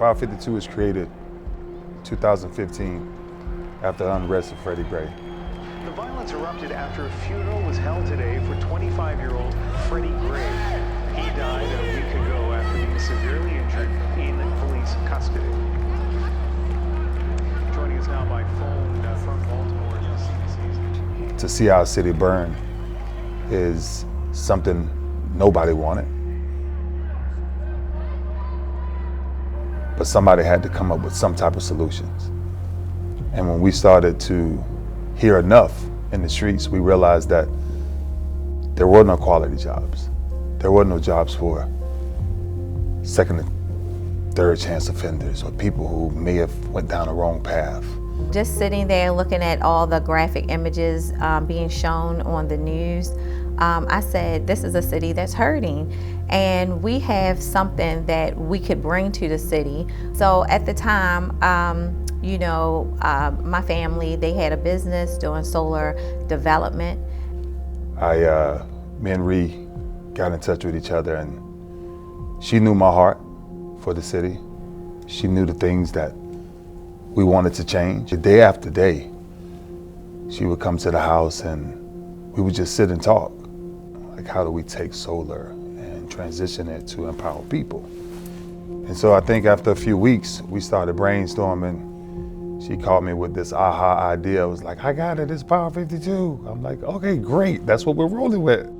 Power 52 was created in 2015 after the unrest of Freddie Gray. The violence erupted after a funeral was held today for 25-year-old Freddie Gray. He died a week ago after being severely injured in police custody. Joining us now by phone from Baltimore is CBC's. To see our city burn is something nobody wanted. But somebody had to come up with some type of solutions. And when we started to hear enough in the streets, we realized that there were no quality jobs. There were no jobs for second and third chance offenders or people who may have went down the wrong path. Just sitting there looking at all the graphic images being shown on the news, I said, this is a city that's hurting, and we have something that we could bring to the city. So at the time, my family, they had a business doing solar development. Me and Ree got in touch with each other, and she knew my heart for the city. She knew the things that we wanted to change. Day after day, she would come to the house and we would just sit and talk. Like, how do we take solar and transition it to empower people? And so I think after a few weeks, we started brainstorming. She called me with this aha idea. It was like, I got it, it's Power 52. I'm like, okay, great, that's what we're rolling with.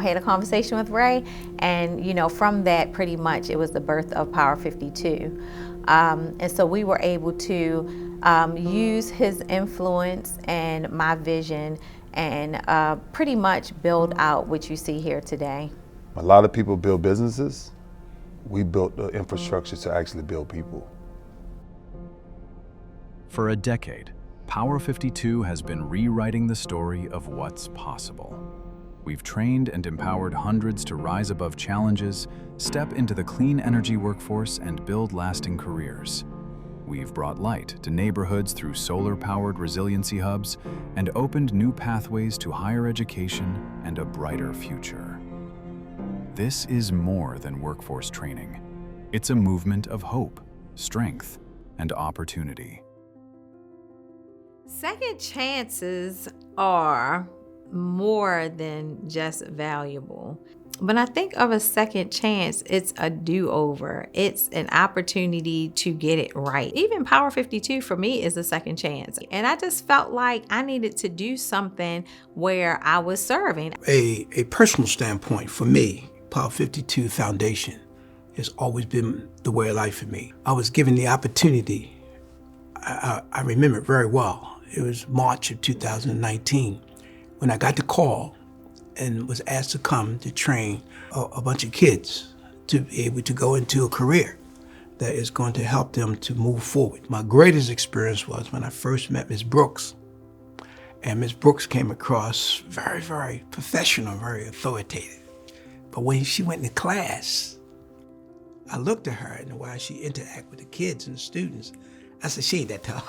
Had a conversation with Ray, and from that, pretty much it was the birth of Power 52. And so we were able to use his influence and my vision and pretty much build out what you see here today. A lot of people build businesses. We built the infrastructure to actually build people. For a decade, Power 52 has been rewriting the story of what's possible. We've trained and empowered hundreds to rise above challenges, step into the clean energy workforce, and build lasting careers. We've brought light to neighborhoods through solar-powered resiliency hubs and opened new pathways to higher education and a brighter future. This is more than workforce training. It's a movement of hope, strength, and opportunity. Second chances are more than just valuable. When I think of a second chance, it's a do-over. It's an opportunity to get it right. Even Power 52 for me is a second chance. And I just felt like I needed to do something where I was serving. A personal standpoint for me, Power 52 Foundation has always been the way of life for me. I was given the opportunity. I remember it very well. It was March of 2019 when I got the call and was asked to come to train a bunch of kids to be able to go into a career that is going to help them to move forward. My greatest experience was when I first met Ms. Brooks. And Ms. Brooks came across very, very professional, very authoritative. But when she went into class, I looked at her and the way she interacted with the kids and the students, I said, she ain't that tough.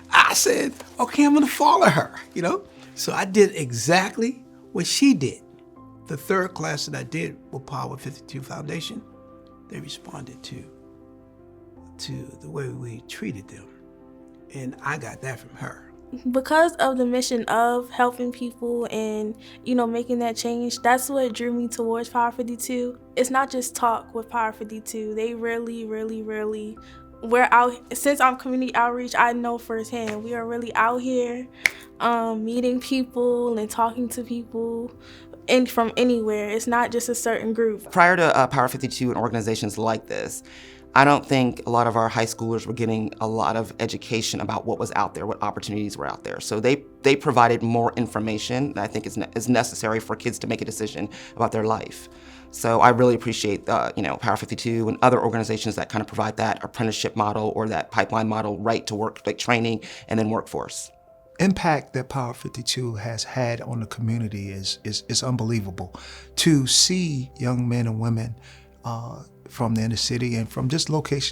I said, okay, I'm gonna follow her, So I did exactly what she did. The third class that I did with Power 52 Foundation, they responded to the way we treated them. And I got that from her. Because of the mission of helping people and, making that change, that's what drew me towards Power 52. It's not just talk with Power 52. They really, really, really, we're out, since I'm community outreach, I know firsthand, we are really out here meeting people and talking to people and from anywhere. It's not just a certain group. Prior to Power 52 and organizations like this, I don't think a lot of our high schoolers were getting a lot of education about what was out there, what opportunities were out there. So they provided more information that I think is necessary for kids to make a decision about their life. So I really appreciate Power 52 and other organizations that kind of provide that apprenticeship model or that pipeline model, right to work, like training and then workforce. Impact that Power 52 has had on the community is unbelievable. To see young men and women from the inner city and from just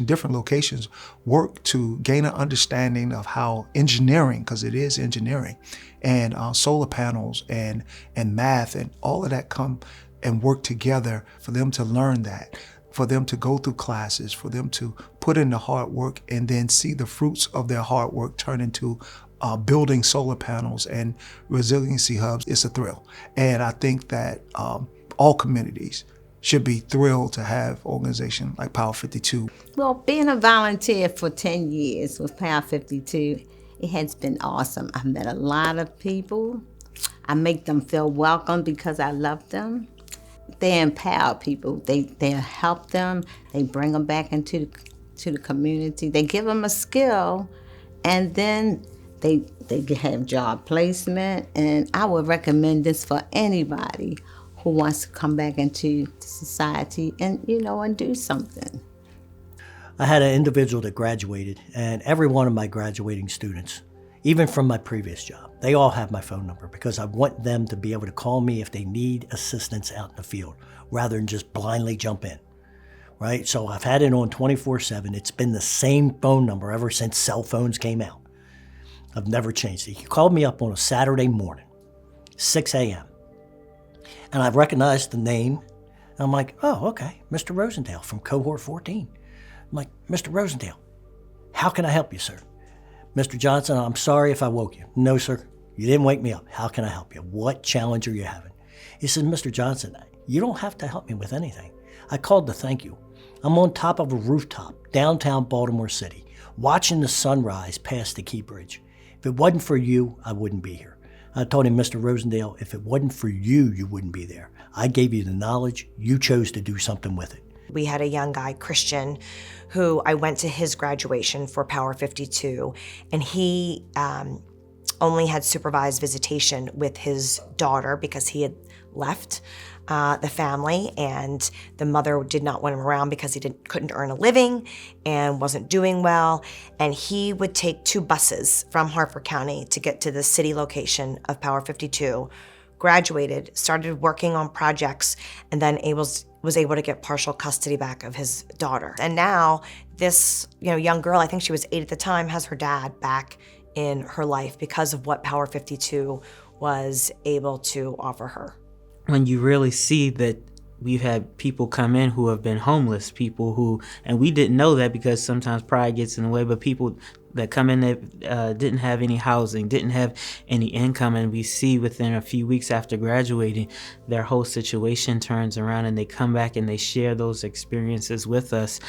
different locations, work to gain an understanding of how engineering, because it is engineering, and solar panels and math and all of that come and work together for them to learn that. for them to go through classes, for them to put in the hard work and then see the fruits of their hard work turn into building solar panels and resiliency hubs, it's a thrill. And I think that all communities should be thrilled to have organizations like Power 52. Well, being a volunteer for 10 years with Power 52, it has been awesome. I've met a lot of people. I make them feel welcome because I love them. They empower people. They help them. They bring them back into the community. They give them a skill, and then they have job placement. And I would recommend this for anybody who wants to come back into society and, and do something. I had an individual that graduated, and every one of my graduating students, even from my previous job, they all have my phone number because I want them to be able to call me if they need assistance out in the field, rather than just blindly jump in, right? So I've had it on 24/7. It's been the same phone number ever since cell phones came out. I've never changed it. He called me up on a Saturday morning, 6 a.m., and I recognized the name. And I'm like, oh, okay, Mr. Rosendale from Cohort 14. I'm like, Mr. Rosendale, how can I help you, sir? Mr. Johnson, I'm sorry if I woke you. No, sir, you didn't wake me up. How can I help you? What challenge are you having? He says, Mr. Johnson, you don't have to help me with anything. I called to thank you. I'm on top of a rooftop, downtown Baltimore City, watching the sunrise past the Key Bridge. If it wasn't for you, I wouldn't be here. I told him, Mr. Rosendale, if it wasn't for you, you wouldn't be there. I gave you the knowledge. You chose to do something with it. We had a young guy, Christian, who I went to his graduation for Power 52, and he only had supervised visitation with his daughter because he had left the family, and the mother did not want him around because he couldn't earn a living and wasn't doing well. And he would take 2 buses from Harford County to get to the city location of Power 52, graduated, started working on projects, and then was able to get partial custody back of his daughter. And now this young girl, I think she was 8 at the time, has her dad back in her life because of what Power 52 was able to offer her. When you really see that we've had people come in who have been homeless, people who, and we didn't know that because sometimes pride gets in the way, but people that come in that didn't have any housing, didn't have any income, and we see within a few weeks after graduating, their whole situation turns around and they come back and they share those experiences with us.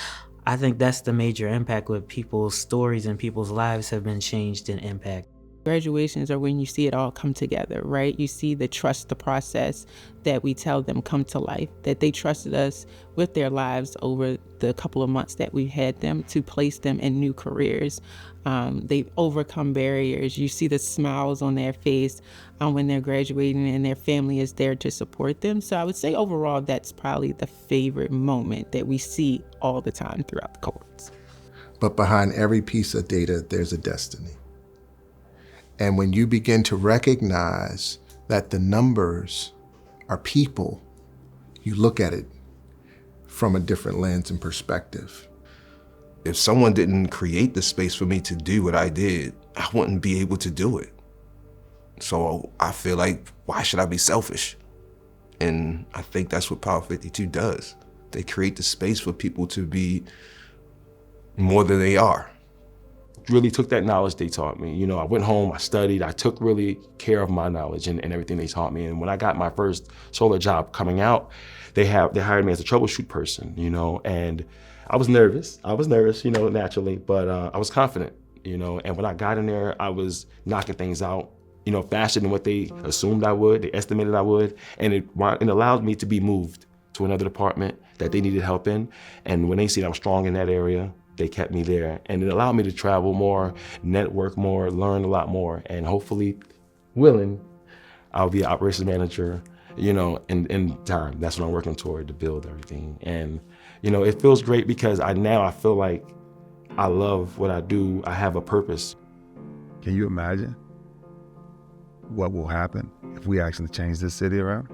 I think that's the major impact with people's stories and people's lives have been changed and impact. Graduations are when you see it all come together, right? You see the trust the process that we tell them come to life, that they trusted us with their lives over the couple of months that we had them to place them in new careers. They've overcome barriers. You see the smiles on their face when they're graduating and their family is there to support them. So I would say overall, that's probably the favorite moment that we see all the time throughout the cohorts. But behind every piece of data, there's a destiny. And when you begin to recognize that the numbers are people, you look at it from a different lens and perspective. If someone didn't create the space for me to do what I did, I wouldn't be able to do it. So I feel like, why should I be selfish? And I think that's what Power 52 does. They create the space for people to be more than they are. Really took that knowledge they taught me. I went home, I studied, I took really care of my knowledge and everything they taught me. And when I got my first solar job coming out, they hired me as a troubleshoot person, and I was nervous, naturally, but I was confident, and when I got in there, I was knocking things out, faster than what they assumed I would, they estimated I would, and it allowed me to be moved to another department that they needed help in. And when they see that I'm strong in that area, they kept me there, and it allowed me to travel more, network more, learn a lot more, and hopefully, I'll be an operations manager, in time. That's what I'm working toward, to build everything. And, it feels great because I feel like I love what I do. I have a purpose. Can you imagine what will happen if we actually change this city around?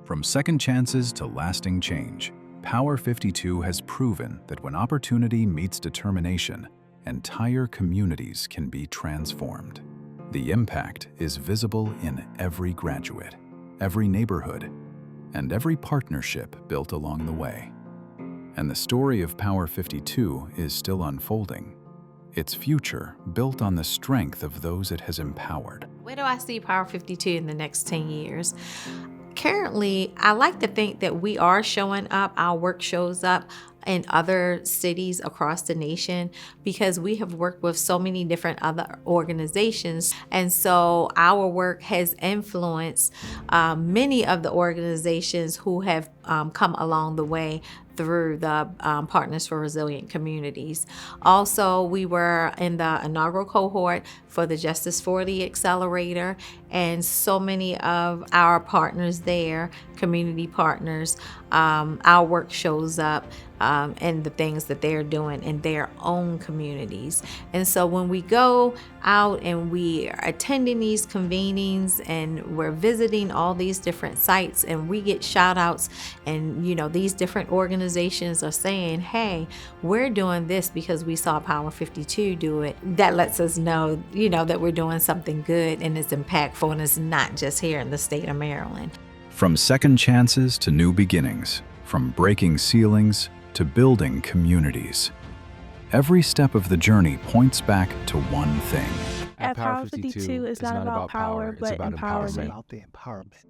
From second chances to lasting change, Power 52 has proven that when opportunity meets determination, entire communities can be transformed. The impact is visible in every graduate, every neighborhood, and every partnership built along the way. And the story of Power 52 is still unfolding, its future built on the strength of those it has empowered. Where do I see Power 52 in the next 10 years? Currently, I like to think that we are showing up, our work shows up in other cities across the nation because we have worked with so many different other organizations. And so our work has influenced many of the organizations who have come along the way through the Partners for Resilient Communities. Also, we were in the inaugural cohort for the Justice 40 Accelerator, and so many of our partners there, community partners, our work shows up and the things that they're doing in their own communities. And so when we go out and we are attending these convenings and we're visiting all these different sites and we get shout outs and, you know, these different organizations are saying, hey, we're doing this because we saw Power 52 do it. That lets us know, you know, that we're doing something good and it's impactful and it's not just here in the state of Maryland. From second chances to new beginnings, from breaking ceilings to building communities, every step of the journey points back to one thing. At Power 52, it's not about power, but empowerment. It's about the empowerment.